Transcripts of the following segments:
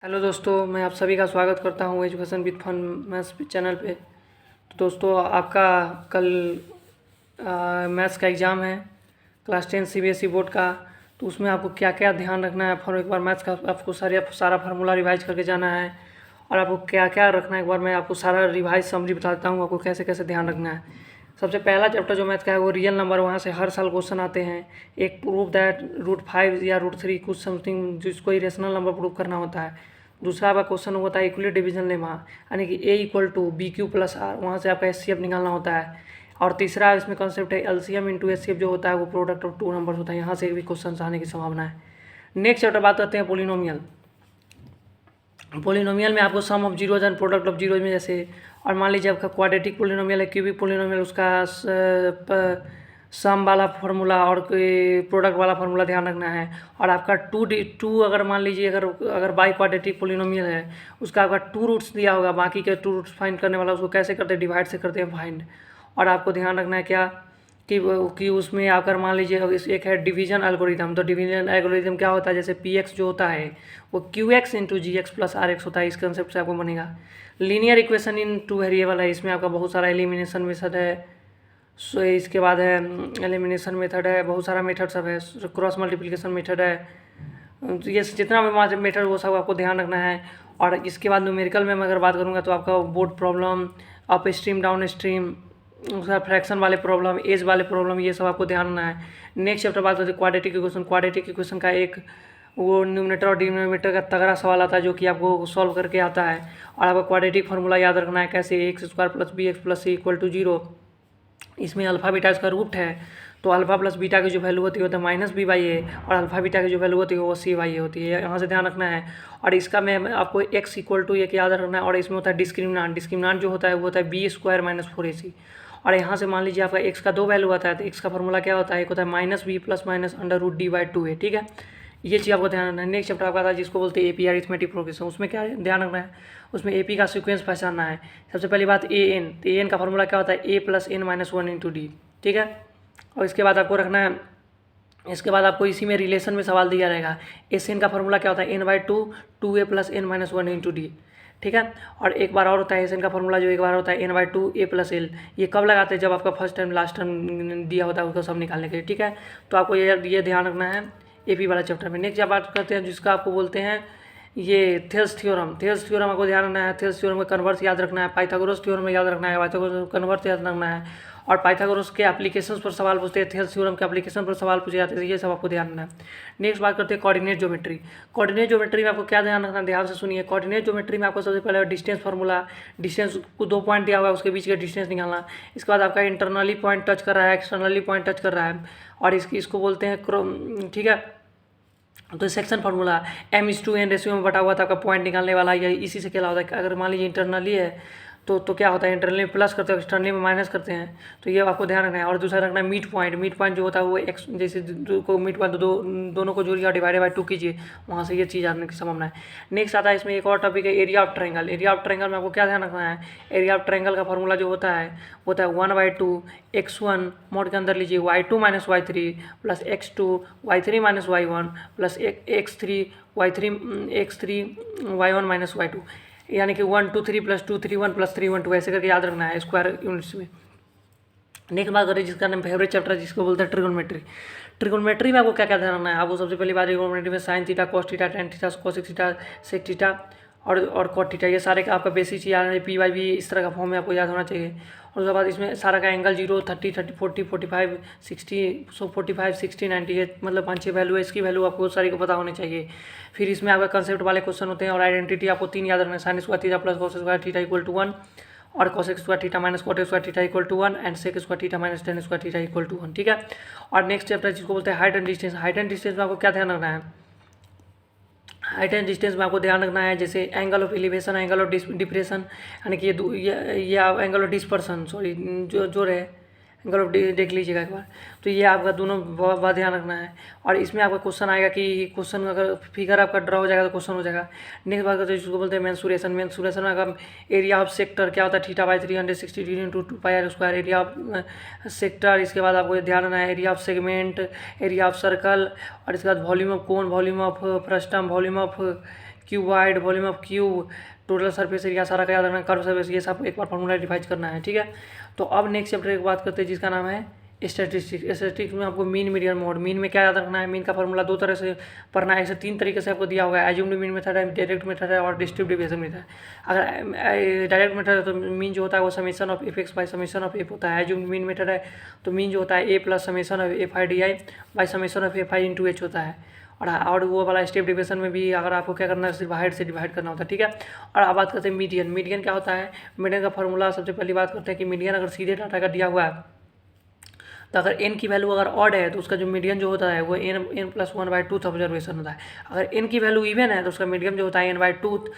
Hello दोस्तों, मैं आप सभी का स्वागत करता हूँ education with fun maths channel पे। तो दोस्तों, आपका कल मैथ्स का एग्ज़ाम है, क्लास 10 सीबीएसई बोर्ड का। तो उसमें आपको क्या क्या ध्यान रखना है, फॉर एक बार मैथ्स का आपको सारा फार्मूला रिवाइज करके जाना है। और आपको क्या क्या रखना है, एक बार मैं आपको सारा रिवाइज समरी बता देता हूँ आपको कैसे कैसे ध्यान रखना है। सबसे पहला चैप्टर जो मैथ का है वो रियल नंबर, वहाँ से हर साल क्वेश्चन आते हैं। एक प्रूव दैट √5 या √3 कुछ समथिंग जिसको इरेशनल नंबर प्रूव करना होता है। दूसरा आपका क्वेश्चन होता है इक्वली डिवीजन लेमा, यानी कि A = BQ+R, वहाँ से आपका एचसीएफ निकालना होता है। और तीसरा इसमें कॉन्सेप्ट है एलसीएम इंटू एचसीएफ, जो होता है वो प्रोडक्ट ऑफ टू नंबर्स होता है। यहाँ से भी क्वेश्चन आने की संभावना है। नेक्स्ट चैप्टर बात करते हैं पोलिनोमियल। पोलिनोमियल में आपको sum of zeros and product of zeros में जैसे, और मान लीजिए आपका क्वाड्रेटिक पोलिनोमियल है, क्यूबिक पोलिनोमियल, उसका सम वाला फार्मूला और प्रोडक्ट वाला फार्मूला ध्यान रखना है। और आपका टू अगर मान लीजिए अगर बाई क्वाड्रेटिक पोलिनोमियल है, उसका आपका 2 रूट्स दिया होगा, बाकी के 2 रूट्स फाइंड करने वाला उसको कैसे करते हैं, डिवाइड से करते हैं फाइंड। और आपको ध्यान रखना है क्या कि उसमें अगर मान लीजिए एक है डिवीजन एल्गोरिथम, तो डिवीजन एल्गोरिथम क्या होता है, जैसे Px जो होता है वो QX × GX+RX होता है। इस कंसेप्ट से आपको बनेगा। लीनियर इक्वेशन इन 2 वेरिएबल है, इसमें आपका बहुत सारा एलिमिनेशन मेथड है। सो इसके बाद है एलिमिनेशन मेथड है, बहुत सारा मेथड सब है, क्रॉस मल्टीप्लिकेशन मेथड है। तो ये जितना भी मेथड वो सब आपको ध्यान रखना है। और इसके बाद न्यूमेरिकल में मैं अगर बात करूँगा तो आपका board problem, up stream down stream, उसका फ्रैक्शन वाले प्रॉब्लम, एज वाले प्रॉब्लम, ये सब आपको ध्यान रखना है। नेक्स्ट चैप्टर बात करते हैं क्वाड्रेटिक इक्वेशन। क्वाड्रेटिक इक्वेशन का एक वो न्यूमरेटर और डिनोमिनेटर का तगड़ा सवाल आता है, जो कि आपको सॉल्व करके आता है। और आपको क्वाड्रेटिक फार्मूला याद रखना है कैसे, x² + bx + c = 0। इसमें अल्फा बीटा इसका रूट है, तो अल्फा प्लस बीटा की जो वैल्यू होती है -b/a, और अल्फा बीटा की जो वैल्यू होती है वो c/a होती है। यहाँ से ध्यान रखना है। और इसका में आपको x = एक याद रखना है। और इसमें होता है डिस्क्रिमिनांट जो होता है वो होता है b² - 4ac। और यहाँ से मान लीजिए आपका x का 2 वैल्यू आता है, तो x का फॉर्मूला क्या होता है, एक होता है -b + -√d/2a। ठीक है, ये चीज़ आपको ध्यान रखना है। नेक्स्ट चैप्टर आपका था जिसको बोलते हैं एपी, अरिथमेटिक प्रोग्रेशन। उसमें क्या ध्यान रखना है, उसमें एपी का सीक्वेंस पहचानना है। सबसे पहली बात an, तो an का फॉर्मूला क्या होता है, a + n - 1 × d। ठीक है, और इसके बाद आपको रखना है, इसके बाद आपको इसी में रिलेशन में सवाल दिया रहेगा। Sn का फॉर्मूला क्या होता है, n/2 2a + n - 1 × d। ठीक है, और एक बार और होता है Sn का फॉर्मूला, जो एक बार होता है n/2 a + l। ये कब लगाते हैं, जब आपका फर्स्ट टाइम लास्ट टाइम दिया होता है उसको सब निकालने के लिए। ठीक है, तो आपको ये ध्यान रखना है एपी वाला चैप्टर में। नेक्स्ट बात करते हैं जिसका आपको बोलते हैं ये थेल्स थ्योरम। थेल्स थ्योरम आपको ध्यान रखना है। थेल्स थ्योरम का कन्वर्स याद रखना है, पाइथागोरस थ्योरम में याद रखना है, पाइथागोरस कन्वर्स याद रखना है। और पाइथागोरस के एप्लीकेशंस पर सवाल पूछते हैं, थेल्स थ्योरम के एप्लीकेशन पर सवाल पूछे जाते हैं, ये सब आपको ध्यान रखना है। नेक्स्ट बात करते हैं कोऑर्डिनेट ज्योमेट्री। कोऑर्डिनेट ज्योमेट्री में आपको क्या ध्यान रखना है, ध्यान से सुनिए। कोऑर्डिनेट ज्योमेट्री में आपको सबसे पहले डिस्टेंस फार्मूला, डिस्टेंस को 2 पॉइंट दिया हुआ है, उसके बीच का डिस्टेंस निकालना। इसके बाद आपका इंटरनली पॉइंट टच कर रहा है, एक्सटर्नली पॉइंट टच कर रहा है, और इसको बोलते हैं ठीक है। तो सेक्शन फार्मूला m/n रेशियो में बटा हुआ था आपका पॉइंट निकालने वाला, या इसी से क्या होता है, अगर मान लीजिए इंटरनली है तो क्या होता है, इंटरनली में प्लस करते हैं, एक्सटर्नली में माइनस करते हैं। तो ये आपको ध्यान रखना है। और दूसरा रखना है मीट पॉइंट जो होता है वो एक्स, जैसे को मीट पॉइंट दोनों को जोड़िए और /2 कीजिए, वहाँ से ये चीज़ आने की संभावना है। नेक्स्ट आता है इसमें एक और टॉपिक है area of triangle. Area of triangle में आपको क्या ध्यान रखना है, एरिया ऑफ ट्रायंगल का फॉर्मूला जो होता है 1/2 x1 मोड के अंदर लीजिए y2 - y3 + x2 y3 - y1 + x3 y1 - y2, यानी कि 1 2 3 + 2 3 1 + 3 1 2, ऐसे करके याद रखना है स्क्वायर यूनिट्स में। नेक्स्ट बात करें जिसका नाम फेवरेट चैप्टर है, जिसको बोलते हैं ट्रिगोनोमेट्री। ट्रिगोनोमेट्री में आपको क्या क्या ध्यान रखना है, आपको सबसे पहली बात ट्रिगोनोमेट्री में sine theta, cos theta, tan theta, cosec theta, sec theta और कॉट थीटा, ये सारे का आपका बेसिक चीज़ याद है। P/B इस तरह का फॉर्म में आपको याद होना चाहिए। और उसके बाद इसमें सारा का एंगल 0 30 30 40 45 60 45 60 90, मतलब 5-6 वैल्यू है, इसकी वैल्यू आपको सारी को पता होनी चाहिए। फिर इसमें आपका कंसेप्ट वाले क्वेश्चन होते हैं। और आइडेंटिटी आपको 3 याद रखना है, sine square theta + cos square theta = 1, और cosec square theta - cot square theta = 1, and sec square theta - tan square theta = 1। ठीक है, और नेक्स्ट चैप्टर जिसको बोलते हैं height and distance. Height and distance में आपको क्या ध्यान रखना है, हाइट एंड डिस्टेंस में आपको ध्यान रखना है जैसे angle of elevation, angle of depression, यानी कि ये एंगल ऑफ डिस्पर्सन, सॉरी जो रहे एंगल ऑफ देख लीजिएगा एक बार। तो ये आपका दोनों बहुत ध्यान रखना है। और इसमें आपका क्वेश्चन आएगा कि क्वेश्चन अगर फिगर आपका ड्रा हो जाएगा तो क्वेश्चन हो जाएगा। नेक्स्ट बात करते हैं जिसको बोलते हैं मेंसुरेशन। मेंसुरेशन में अगर एरिया ऑफ सेक्टर क्या होता है, θ/360 degree × 2πr², area of sector. इसके बाद आपको ध्यान रखना है area of segment, area of circle, और इसके बाद volume of cone, volume of frustum, volume of cube wide, volume of cube, total surface area, सारा का याद रखना, कर्व सरफेस, ये सब एक बार फॉर्मूला रिवाइज करना है, ठीक है। तो अब नेक्स्ट चैप्टर की बात करते हैं जिसका नाम है स्टैटिस्टिक्स। स्टैटिस्टिक्स में आपको मीन, मीडियन, मोड। मीन में क्या याद रखना है, मीन का फॉर्मूला 2 तरह से पढ़ना है, ऐसे 3 तरीके से आपको दिया होगा, एज्यूम्ड मीन मेथड है, डायरेक्ट मेथड है और डिस्ट्रीब्यूटिव डेविएशन मेथड है। अगर डायरेक्ट मेथड है तो मीन जो होता है वो summation of F x by summation of F होता है। एज्यूम्ड मीन मेथड है तो मीन जो होता है a plus summation of f i d i by summation of f i into h होता है। और वो वाला स्टेप डिविजन में भी अगर आपको क्या करना है, सिर्फ हाइट से डिवाइड करना होता है, ठीक है। और अब बात करते हैं मीडियन। मीडियन क्या होता है, मीडियन का फॉर्मूला सबसे पहली बात करते हैं कि मीडियन अगर सीधे डाटा का दिया हुआ है तो अगर n की वैल्यू अगर ऑड है तो उसका जो मीडियन जो होता है वो n प्लस 1/2 ऑब्जर्वेशन होता है। अगर n की वैल्यू इवन है तो उसका मीडियन जो होता है n/2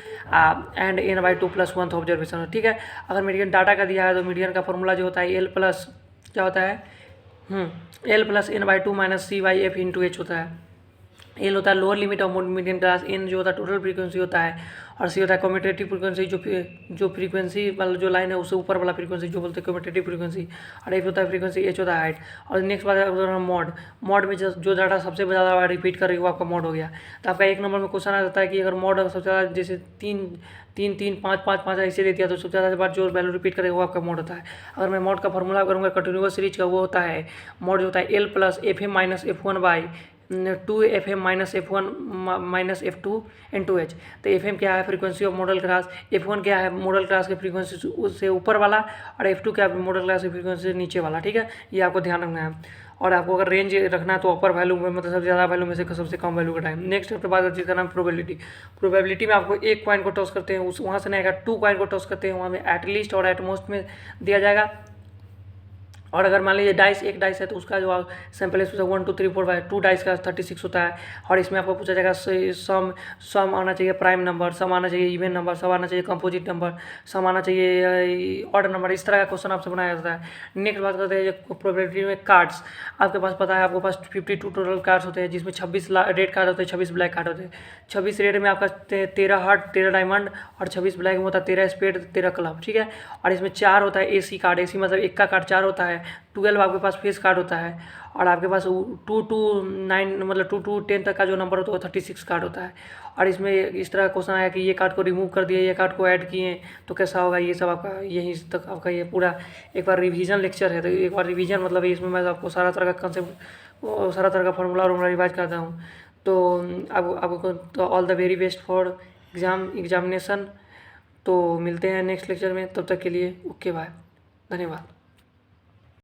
and n/2 plus 1 observation होता है, ठीक है। अगर मीडियन डाटा का दिया है तो मीडियन का फॉर्मूला जो होता है l प्लस क्या होता है l plus n/2 minus c by f into h होता है। एल होता है lower limit of median class, n जो होता है टोटल फ्रीक्वेंसी होता है, और सी होता है कम्यूटेटिव फ्रीक्वेंसी, जो फ्रीक्वेंसी वाला जो लाइन है उससे ऊपर वाला फ्रीक्वेंसी जो बोलते हैं कम्यूटेटिव फ्रीक्वेंसी, और एफ होता है फ्रीक्वेंसी, एच होता है हाइट। और नेक्स्ट बात है मॉड। मॉड में जो डाटा सबसे ज़्यादा बार रिपीट कर रही है वो आपका मॉड हो गया। तो आपका 1 नंबर में क्वेश्चन आ जाता है कि अगर मॉड सबसे ज़्यादा जैसे 3 3 3 5 5 5 ऐसे दे दिया तो सबसे ज़्यादा बार जो वैल्यू रिपीट करेगा वो आपका मॉड होता है। अगर मैं मॉड का फॉर्मूला करूँगा कंटिन्यूअस सीरीज का, वो होता है मॉड जो होता है l plus f m minus f one by 2 FM minus F1 minus F2 into h. तो FM क्या है, frequency of model class, F1 क्या है, मॉडल क्लास के फ्रीक्वेंसी उससे ऊपर वाला, और F2 क्या है, मॉडल क्लास की फ्रीक्वेंसी से नीचे वाला, ठीक है। ये आपको ध्यान रखना है। और आपको अगर रेंज रखना है तो अपर वैल्यू में, मतलब सबसे ज़्यादा वैल्यू में से सबसे कम वैल्यू का टाइम। नेक्स्ट चैप्टर बात करते हैं जिसका नाम प्रोबेबिलिटी। प्रोबेबिलिटी में आपको एक कॉइन को टॉस करते हैं, उस वहाँ से नहीं आएगा, 2 कॉइन को टॉस करते हैं, वहाँ में एटलीस्ट और एटमोस्ट में दिया जाएगा। और अगर मान लीजिए डाइस, एक डाइस है तो उसका जो सैम्पल है 1 2 3 4 5 2 डाइस का 36 होता है। और इसमें आपको पूछा जाएगा सम आना चाहिए प्राइम नंबर, सम आना चाहिए इवन नंबर, सम आना चाहिए कंपोजिट नंबर, सम आना चाहिए ऑड नंबर। इस तरह का क्वेश्चन आपसे बनाया जाता है। नेक्स्ट बात करते हैं प्रोबेबिलिटी में कार्ड्स। आपके पास पता है आपके पास 52 टोटल कार्ड्स होते हैं, जिसमें 26 रेड कार्ड होते हैं, 26 ब्लैक कार्ड होते हैं। 26 रेड में आपका 13 हार्ट, 13 डायमंड, और 26 ब्लैक में होता है 13 स्पेड, 13 क्लब, ठीक है। और इसमें 4 होता है एसी कार्ड, एसी मतलब एक का कार्ड 4 होता है। 12 आपके पास फेस कार्ड होता है, और आपके पास 2 to 9 मतलब 2 to 10 तक का जो नंबर होता है वो 36 कार्ड होता है। और इसमें इस तरह का क्वेश्चन आया कि ये कार्ड को रिमूव कर दिए, ये कार्ड को ऐड किए तो कैसा होगा, ये सब आपका यहीं तक आपका ये पूरा एक बार रिवीजन लेक्चर है। तो एक बार रिवीजन मतलब इसमें मैं आपको सारा तरह का कंसेप्ट, सारा तरह का फॉर्मूला और रिवाइज करता हूँ। तो आपको तो all the very best for examination. तो मिलते हैं नेक्स्ट लेक्चर में, तब तक के लिए ओके बाय, धन्यवाद।